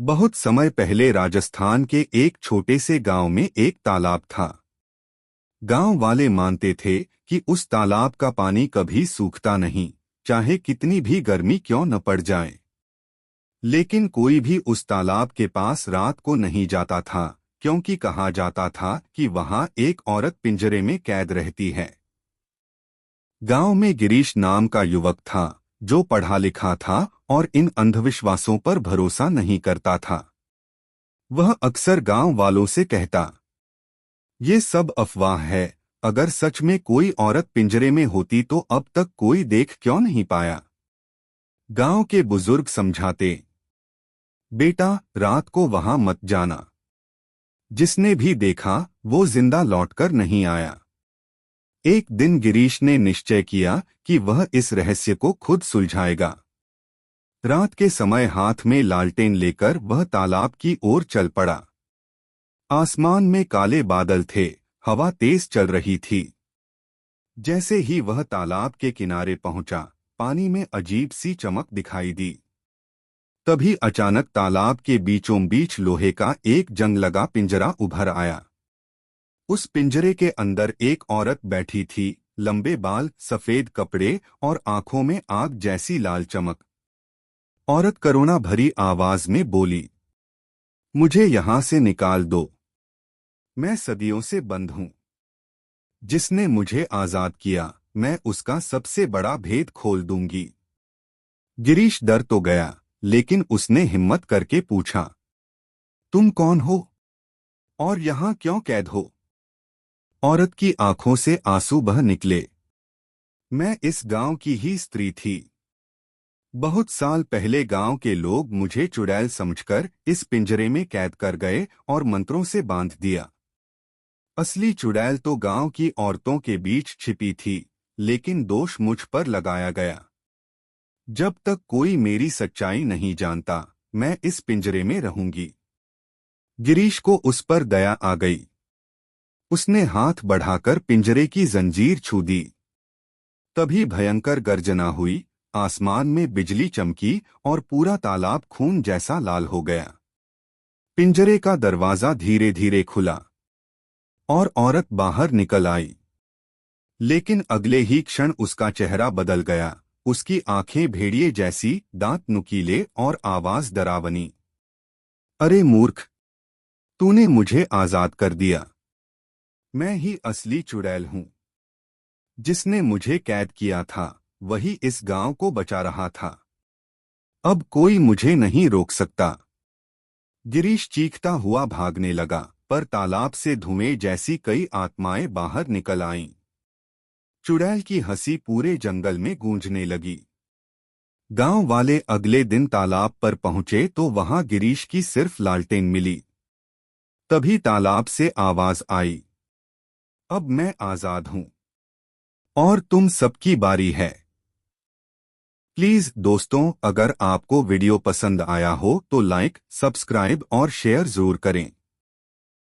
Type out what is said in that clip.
बहुत समय पहले राजस्थान के एक छोटे से गांव में एक तालाब था। गांव वाले मानते थे कि उस तालाब का पानी कभी सूखता नहीं, चाहे कितनी भी गर्मी क्यों न पड़ जाए। लेकिन कोई भी उस तालाब के पास रात को नहीं जाता था, क्योंकि कहा जाता था कि वहां एक औरत पिंजरे में कैद रहती है। गांव में गिरीश नाम का युवक था, जो पढ़ा लिखा था और इन अंधविश्वासों पर भरोसा नहीं करता था। वह अक्सर गांव वालों से कहता, ये सब अफवाह है। अगर सच में कोई औरत पिंजरे में होती तो अब तक कोई देख क्यों नहीं पाया। गांव के बुजुर्ग समझाते, बेटा रात को वहां मत जाना। जिसने भी देखा वो जिंदा लौटकर नहीं आया। एक दिन गिरीश ने निश्चय किया कि वह इस रहस्य को खुद सुलझाएगा। रात के समय हाथ में लालटेन लेकर वह तालाब की ओर चल पड़ा। आसमान में काले बादल थे, हवा तेज चल रही थी। जैसे ही वह तालाब के किनारे पहुंचा, पानी में अजीब सी चमक दिखाई दी। तभी अचानक तालाब के बीचों बीच लोहे का एक जंग लगा पिंजरा उभर आया। उस पिंजरे के अंदर एक औरत बैठी थी, लंबे बाल, सफेद कपड़े और आंखों में आग जैसी लाल चमक। औरत करुणा भरी आवाज में बोली, मुझे यहां से निकाल दो। मैं सदियों से बंद हूं। जिसने मुझे आजाद किया, मैं उसका सबसे बड़ा भेद खोल दूंगी। गिरीश डर तो गया, लेकिन उसने हिम्मत करके पूछा, तुम कौन हो और यहां क्यों कैद हो? औरत की आंखों से आंसू बह निकले। मैं इस गांव की ही स्त्री थी। बहुत साल पहले गांव के लोग मुझे चुड़ैल समझकर इस पिंजरे में कैद कर गए और मंत्रों से बांध दिया। असली चुड़ैल तो गांव की औरतों के बीच छिपी थी, लेकिन दोष मुझ पर लगाया गया। जब तक कोई मेरी सच्चाई नहीं जानता, मैं इस पिंजरे में रहूंगी। गिरीश को उस पर दया आ गई। उसने हाथ बढ़ाकर पिंजरे की जंजीर छू दी। तभी भयंकर गर्जना हुई, आसमान में बिजली चमकी और पूरा तालाब खून जैसा लाल हो गया। पिंजरे का दरवाजा धीरे धीरे खुला और औरत बाहर निकल आई। लेकिन अगले ही क्षण उसका चेहरा बदल गया। उसकी आंखें भेड़िए जैसी, दांत नुकीले और आवाज डरावनी। अरे मूर्ख, तूने मुझे आजाद कर दिया। मैं ही असली चुड़ैल हूं। जिसने मुझे कैद किया था, वही इस गांव को बचा रहा था। अब कोई मुझे नहीं रोक सकता। गिरीश चीखता हुआ भागने लगा, पर तालाब से धुएं जैसी कई आत्माएं बाहर निकल आईं। चुड़ैल की हंसी पूरे जंगल में गूंजने लगी। गांव वाले अगले दिन तालाब पर पहुंचे तो वहां गिरीश की सिर्फ लालटेन मिली। तभी तालाब से आवाज आई, अब मैं आजाद हूं और तुम सबकी बारी है। प्लीज दोस्तों, अगर आपको वीडियो पसंद आया हो तो लाइक, सब्सक्राइब और शेयर जरूर करें।